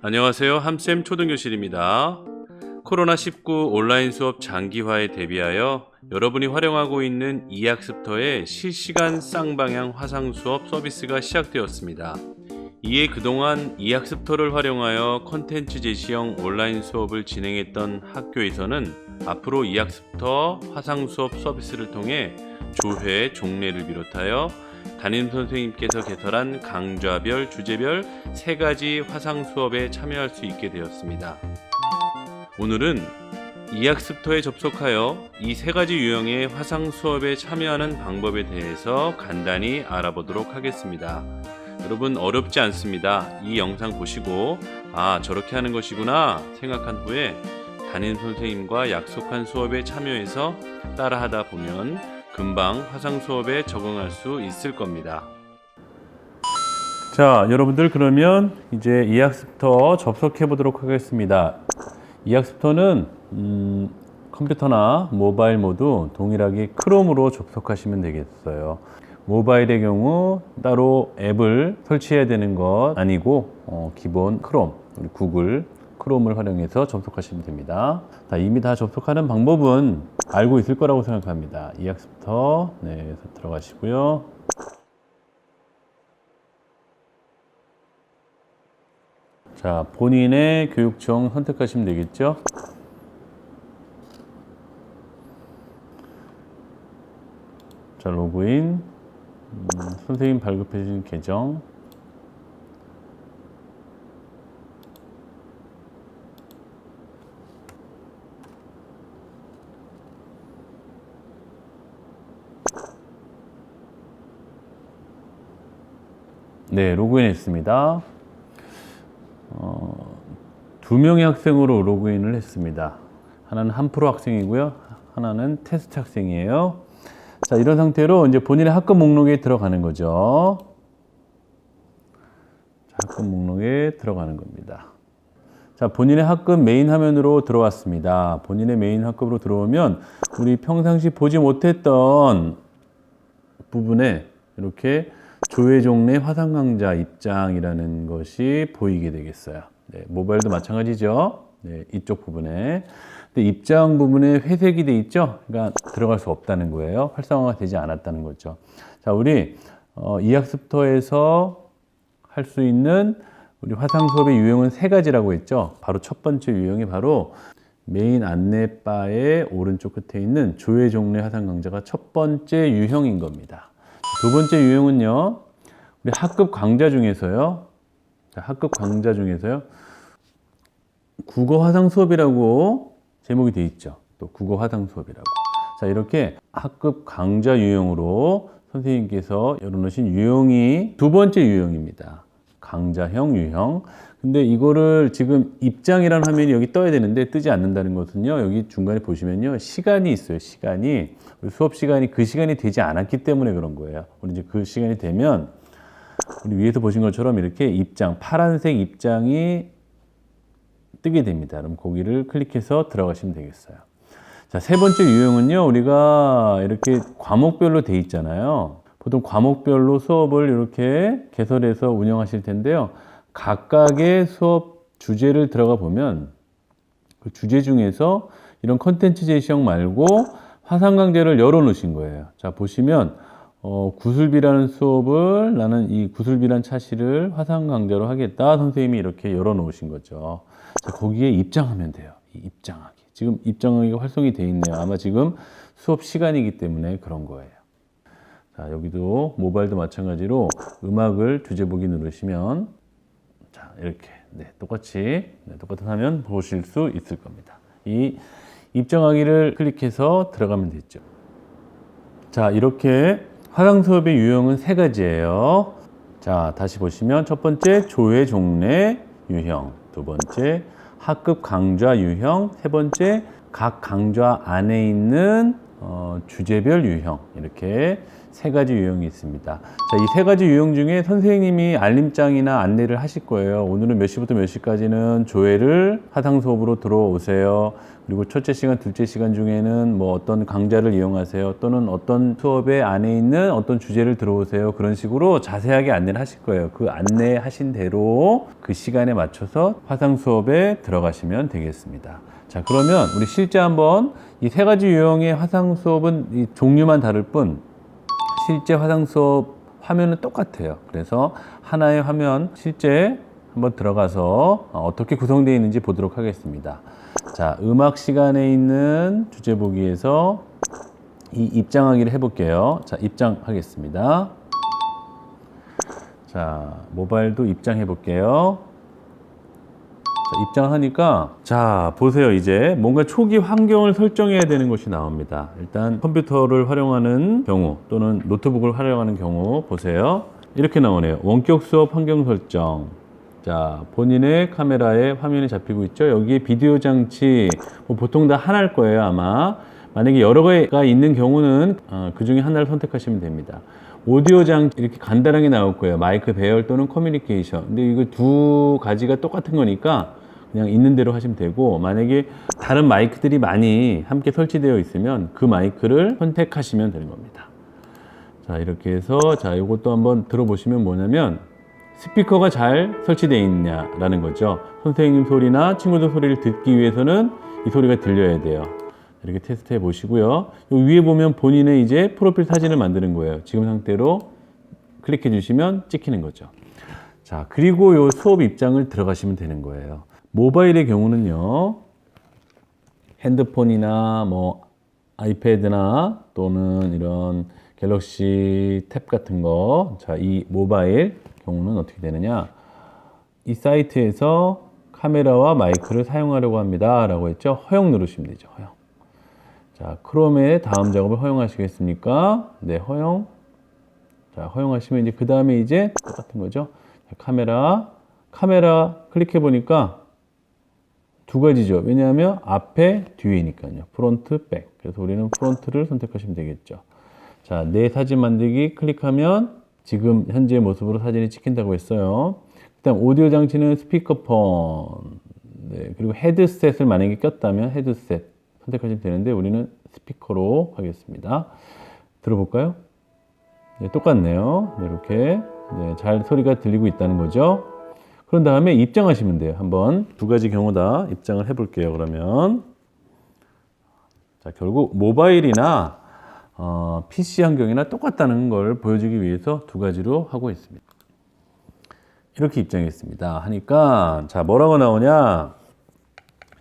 안녕하세요. 함쌤 초등교실입니다. 코로나19 온라인 수업 장기화에 대비하여 여러분이 활용하고 있는 이학습터의 실시간 쌍방향 화상 수업 서비스가 시작되었습니다. 이에 그동안 이학습터를 활용하여 콘텐츠 제시형 온라인 수업을 진행했던 학교에서는 앞으로 이학습터 화상 수업 서비스를 통해 조회, 종례를 비롯하여 담임 선생님께서 개설한 강좌별, 주제별 3가지 화상 수업에 참여할 수 있게 되었습니다. 오늘은 이학습터에 접속하여 이 3가지 유형의 화상 수업에 참여하는 방법에 대해서 간단히 알아보도록 하겠습니다. 여러분, 어렵지 않습니다. 이 영상 보시고 저렇게 하는 것이구나 생각한 후에 담임 선생님과 약속한 수업에 참여해서 따라하다 보면 금방 화상 수업에 적응할 수 있을 겁니다. 자, 여러분들 그러면 이제 이학습터 접속해 보도록 하겠습니다. 이학습터는 컴퓨터나 모바일 모두 동일하게 크롬으로 접속하시면 되겠어요. 모바일의 경우 따로 앱을 설치해야 되는 것 아니고 기본 크롬, 우리 구글 크롬을 활용해서 접속하시면 됩니다. 이미 다 접속하는 방법은 알고 있을 거라고 생각합니다. 이학습터 그래서 들어가시고요. 자, 본인의 교육청 선택하시면 되겠죠. 자, 로그인, 선생님 발급해 주신 계정, 네, 로그인 했습니다. 2명의 학생으로 로그인을 했습니다. 하나는 한프로 학생이고요. 하나는 테스트 학생이에요. 자, 이런 상태로 이제 본인의 학급 목록에 들어가는 거죠. 자, 학급 목록에 들어가는 겁니다. 자, 본인의 학급 메인 화면으로 들어왔습니다. 본인의 메인 학급으로 들어오면 우리 평상시 보지 못했던 부분에 이렇게 조회 종례 화상 강좌 입장이라는 것이 보이게 되겠어요. 네, 모바일도 마찬가지죠. 네, 이쪽 부분에. 근데 입장 부분에 회색이 돼 있죠. 그러니까 들어갈 수 없다는 거예요. 활성화가 되지 않았다는 거죠. 자, 우리 이학습터에서 할 수 있는 우리 화상 수업의 유형은 3가지라고 했죠. 바로 첫 번째 유형이 바로 메인 안내바의 오른쪽 끝에 있는 조회 종례 화상 강좌가 첫 번째 유형인 겁니다. 두 번째 유형은요, 우리 학급 강좌 중에서요, 국어 화상 수업이라고 제목이 돼 있죠. 또 국어 화상 수업이라고. 자, 이렇게 학급 강좌 유형으로 선생님께서 열어놓으신 유형이 두 번째 유형입니다. 강좌형 유형. 근데 이거를 지금 입장이라는 화면이 여기 떠야 되는데 뜨지 않는다는 것은요, 여기 중간에 보시면요, 시간이 있어요. 시간이. 수업 시간이 그 시간이 되지 않았기 때문에 그런 거예요. 우리 이제 그 시간이 되면 우리 위에서 보신 것처럼 이렇게 입장, 파란색 입장이 뜨게 됩니다. 그럼 거기를 클릭해서 들어가시면 되겠어요. 자, 세 번째 유형은요, 우리가 이렇게 과목별로 돼 있잖아요. 보통 과목별로 수업을 이렇게 개설해서 운영하실 텐데요. 각각의 수업 주제를 들어가 보면 그 주제 중에서 이런 컨텐츠 제시형 말고 화상 강좌를 열어 놓으신 거예요. 자, 보시면 구술비라는 수업을 나는 이 구술비란 차시를 화상 강좌로 하겠다. 선생님이 이렇게 열어 놓으신 거죠. 자, 거기에 입장하면 돼요. 입장하기. 지금 입장하기가 활성이 돼 있네요. 아마 지금 수업 시간이기 때문에 그런 거예요. 자, 여기도 모바일도 마찬가지로 음악을 주제 보기 누르시면 자, 이렇게 똑같이 똑같은 화면 보실 수 있을 겁니다. 이 입장하기를 클릭해서 들어가면 되죠. 자, 이렇게 화상 수업의 유형은 3가지예요. 자, 다시 보시면 첫 번째 조회 종례 유형, 두 번째 학급 강좌 유형, 세 번째 각 강좌 안에 있는 주제별 유형, 이렇게 세 가지 유형이 있습니다. 자, 이 세 가지 유형 중에 선생님이 알림장이나 안내를 하실 거예요. 오늘은 몇 시부터 몇 시까지는 조회를 화상 수업으로 들어오세요. 그리고 첫째 시간, 둘째 시간 중에는 뭐 어떤 강좌를 이용하세요. 또는 어떤 수업의 안에 있는 어떤 주제를 들어오세요. 그런 식으로 자세하게 안내를 하실 거예요. 그 안내하신 대로 그 시간에 맞춰서 화상 수업에 들어가시면 되겠습니다. 자, 그러면 우리 실제 한번 이 세 가지 유형의 화상 수업은 이 종류만 다를 뿐 실제 화상 수업 화면은 똑같아요. 그래서 하나의 화면 실제 한번 들어가서 어떻게 구성되어 있는지 보도록 하겠습니다. 자, 음악 시간에 있는 주제 보기에서 이 입장하기를 해볼게요. 자, 입장하겠습니다. 자, 모바일도 입장해 볼게요. 자, 입장하니까 자, 보세요. 이제 뭔가 초기 환경을 설정해야 되는 것이 나옵니다. 일단 컴퓨터를 활용하는 경우 또는 노트북을 활용하는 경우 보세요. 이렇게 나오네요. 원격 수업 환경 설정. 자, 본인의 카메라에 화면이 잡히고 있죠. 여기에 비디오 장치 뭐 보통 다 하나일 거예요, 아마. 만약에 여러 개가 있는 경우는 그 중에 하나를 선택하시면 됩니다. 오디오 장치 이렇게 간단하게 나올 거예요. 마이크 배열 또는 커뮤니케이션. 근데 이거 두 가지가 똑같은 거니까 그냥 있는 대로 하시면 되고, 만약에 다른 마이크들이 많이 함께 설치되어 있으면 그 마이크를 선택하시면 되는 겁니다. 자, 이렇게 해서 자, 이것도 한번 들어보시면 뭐냐면 스피커가 잘 설치되어 있냐라는 거죠. 선생님 소리나 친구들 소리를 듣기 위해서는 이 소리가 들려야 돼요. 이렇게 테스트 해 보시고요. 여기 위에 보면 본인의 이제 프로필 사진을 만드는 거예요. 지금 상태로 클릭해 주시면 찍히는 거죠. 자, 그리고 요 수업 입장을 들어가시면 되는 거예요. 모바일의 경우는요, 핸드폰이나 뭐 아이패드나 또는 이런 갤럭시 탭 같은 거, 자, 이 모바일 경우는 어떻게 되느냐, 이 사이트에서 카메라와 마이크를 사용하려고 합니다 라고 했죠. 허용 누르시면 되죠. 허용. 자, 크롬의 다음 작업을 허용하시겠습니까? 네, 허용. 자, 허용하시면 이제 그 다음에 이제 똑같은 거죠. 자, 카메라 클릭해 보니까 두 가지죠. 왜냐하면 앞에 뒤에니까요. 프론트, 백. 그래서 우리는 프론트를 선택하시면 되겠죠. 자, 내 사진 만들기 클릭하면 지금 현재의 모습으로 사진이 찍힌다고 했어요. 그다음 오디오 장치는 스피커폰. 네, 그리고 헤드셋을 만약에 꼈다면 헤드셋 선택하시면 되는데 우리는 스피커로 하겠습니다. 들어볼까요? 네, 똑같네요. 네, 이렇게 네, 잘 소리가 들리고 있다는 거죠. 그런 다음에 입장하시면 돼요. 한번 두 가지 경우 다 입장을 해볼게요. 그러면 자, 결국 모바일이나 PC 환경이나 똑같다는 걸 보여주기 위해서 두 가지로 하고 있습니다. 이렇게 입장했습니다. 하니까 자, 뭐라고 나오냐?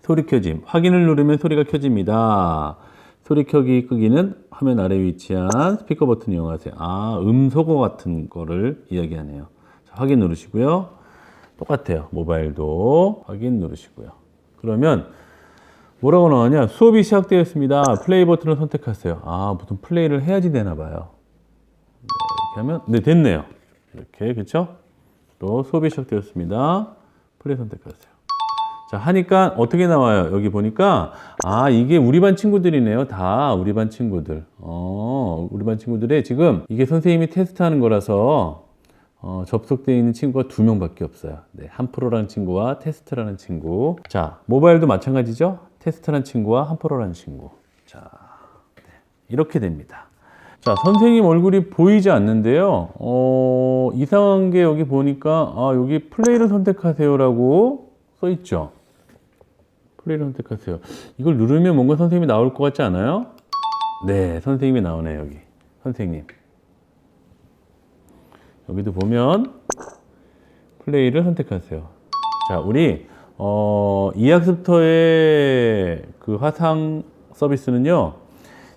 소리 켜짐. 확인을 누르면 소리가 켜집니다. 소리 켜기 끄기는 화면 아래 위치한 스피커 버튼 이용하세요. 아, 음소거 같은 거를 이야기하네요. 자, 확인 누르시고요. 똑같아요. 모바일도 확인 누르시고요. 그러면 뭐라고 나오냐? 수업이 시작되었습니다. 플레이 버튼을 선택하세요. 아, 무슨 플레이를 해야지 되나 봐요. 네, 이렇게 하면 네, 됐네요. 이렇게, 그렇죠? 또 수업이 시작되었습니다. 플레이 선택하세요. 자, 하니까 어떻게 나와요? 여기 보니까 아, 이게 우리 반 친구들이네요. 다 우리 반 친구들. 우리 반 친구들의 지금 이게 선생님이 테스트하는 거라서 접속되어 있는 친구가 2명밖에 없어요. 네, 한프로라는 친구와 테스트라는 친구. 자, 모바일도 마찬가지죠. 테스트라는 친구와 한프로라는 친구. 자, 네, 이렇게 됩니다. 자, 선생님 얼굴이 보이지 않는데요. 이상한 게 여기 보니까 여기 플레이를 선택하세요라고 써 있죠. 플레이를 선택하세요. 이걸 누르면 뭔가 선생님이 나올 것 같지 않아요? 네, 선생님이 나오네요. 여기 선생님. 여기도 보면 플레이를 선택하세요. 자, 우리 이학습터의 그 화상 서비스는요,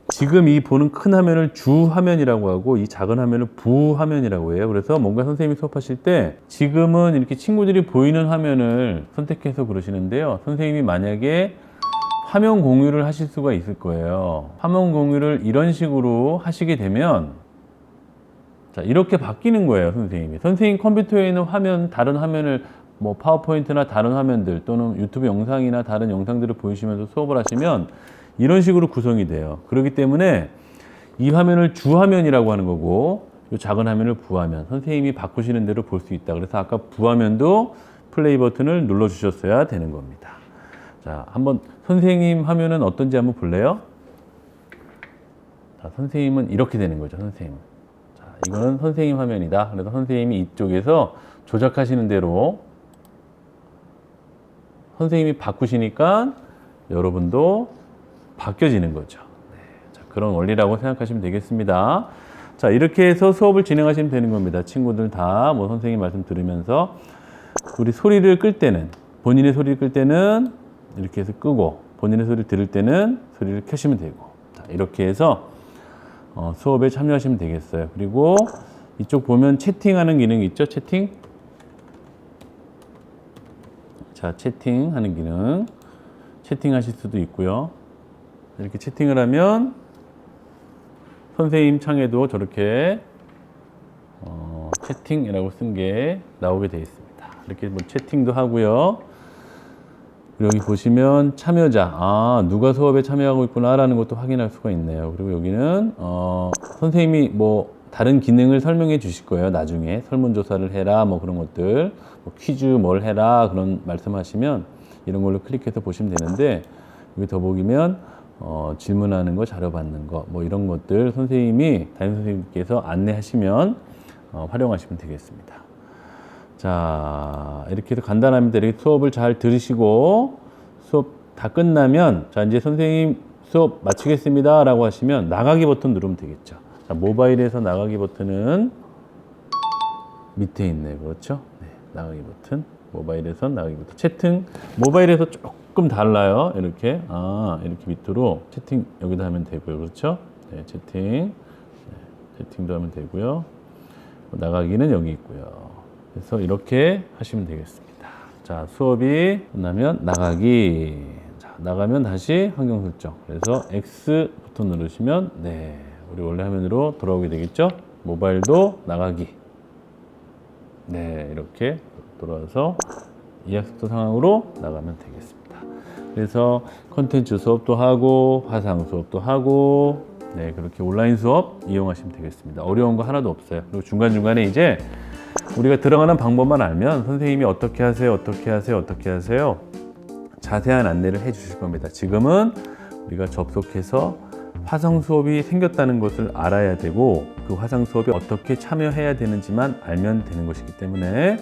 지금 이 보는 큰 화면을 주 화면이라고 하고 이 작은 화면을 부 화면이라고 해요. 그래서 뭔가 선생님이 수업하실 때 지금은 이렇게 친구들이 보이는 화면을 선택해서 그러시는데요. 선생님이 만약에 화면 공유를 하실 수가 있을 거예요. 화면 공유를 이런 식으로 하시게 되면 자, 이렇게 바뀌는 거예요, 선생님이. 선생님 컴퓨터에 있는 화면, 다른 화면을 뭐 파워포인트나 다른 화면들 또는 유튜브 영상이나 다른 영상들을 보여주시면서 수업을 하시면 이런 식으로 구성이 돼요. 그렇기 때문에 이 화면을 주화면이라고 하는 거고 이 작은 화면을 부화면, 선생님이 바꾸시는 대로 볼 수 있다. 그래서 아까 부화면도 플레이 버튼을 눌러 주셨어야 되는 겁니다. 자, 한번 선생님 화면은 어떤지 한번 볼래요? 자, 선생님은 이렇게 되는 거죠. 선생님. 자, 이거는 선생님 화면이다. 그래서 선생님이 이쪽에서 조작하시는 대로 선생님이 바꾸시니까 여러분도 바뀌어지는 거죠. 네, 자, 그런 원리라고 생각하시면 되겠습니다. 자, 이렇게 해서 수업을 진행하시면 되는 겁니다. 친구들 다 뭐 선생님 말씀 들으면서 우리 소리를 끌 때는, 본인의 소리를 끌 때는 이렇게 해서 끄고, 본인의 소리를 들을 때는 소리를 켜시면 되고, 자, 이렇게 해서 수업에 참여하시면 되겠어요. 그리고 이쪽 보면 채팅하는 기능이 있죠? 채팅. 자, 채팅하는 기능. 채팅하실 수도 있고요. 이렇게 채팅을 하면 선생님 창에도 저렇게 채팅이라고 쓴 게 나오게 되어 있습니다. 이렇게 뭐 채팅도 하고요. 여기 보시면 참여자, 누가 수업에 참여하고 있구나라는 것도 확인할 수가 있네요. 그리고 여기는 선생님이 뭐 다른 기능을 설명해 주실 거예요. 나중에 설문조사를 해라, 뭐 그런 것들, 뭐 퀴즈 뭘 해라 그런 말씀하시면 이런 걸로 클릭해서 보시면 되는데 여기 더 보시면 질문하는 거, 자료 받는 거, 뭐 이런 것들 선생님이 담임 선생님께서 안내하시면 활용하시면 되겠습니다. 자, 이렇게 해서 간단합니다. 이렇게 수업을 잘 들으시고 수업 다 끝나면 자, 이제 선생님 수업 마치겠습니다 라고 하시면 나가기 버튼 누르면 되겠죠. 자, 모바일에서 나가기 버튼은 밑에 있네요. 그렇죠? 네, 나가기 버튼. 모바일에서 나가기 버튼. 채팅 모바일에서 조금 달라요. 이렇게 이렇게 밑으로 채팅 여기다 하면 되고요. 그렇죠? 네, 채팅. 네, 채팅도 하면 되고요. 나가기는 여기 있고요. 그래서 이렇게 하시면 되겠습니다. 자, 수업이 끝나면 나가기. 자, 나가면 다시 환경 설정. 그래서 X 버튼 누르시면 네, 우리 원래 화면으로 돌아오게 되겠죠? 모바일도 나가기. 네, 이렇게 돌아와서 이학습도 상황으로 나가면 되겠습니다. 그래서 컨텐츠 수업도 하고 화상 수업도 하고 네, 그렇게 온라인 수업 이용하시면 되겠습니다. 어려운 거 하나도 없어요. 그리고 중간중간에 이제 우리가 들어가는 방법만 알면 선생님이 어떻게 하세요, 어떻게 하세요, 어떻게 하세요 자세한 안내를 해 주실 겁니다. 지금은 우리가 접속해서 화상 수업이 생겼다는 것을 알아야 되고 그 화상 수업에 어떻게 참여해야 되는지만 알면 되는 것이기 때문에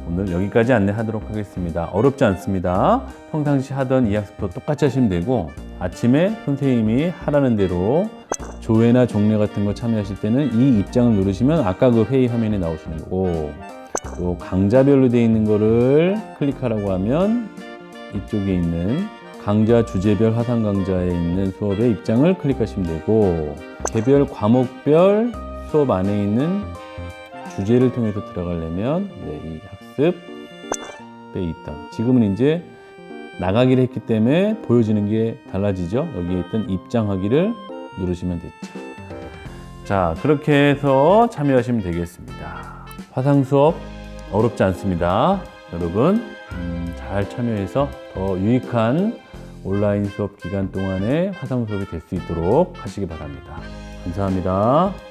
오늘 여기까지 안내하도록 하겠습니다. 어렵지 않습니다. 평상시 하던 이학습도 똑같이 하시면 되고 아침에 선생님이 하라는 대로 조회나 종례 같은 거 참여하실 때는 이 입장을 누르시면 아까 그 회의 화면에 나오시는 거고 또 강좌별로 되어 있는 거를 클릭하라고 하면 이쪽에 있는 강좌 주제별 화상 강좌에 있는 수업의 입장을 클릭하시면 되고 개별 과목별 수업 안에 있는 주제를 통해서 들어가려면 네, 이 학습에 있던 지금은 이제 나가기를 했기 때문에 보여지는 게 달라지죠. 여기에 있던 입장하기를 누르시면 됐죠. 자, 그렇게 해서 참여하시면 되겠습니다. 화상 수업 어렵지 않습니다. 여러분 잘 참여해서 더 유익한 온라인 수업 기간 동안에 화상 수업이 될 수 있도록 하시기 바랍니다. 감사합니다.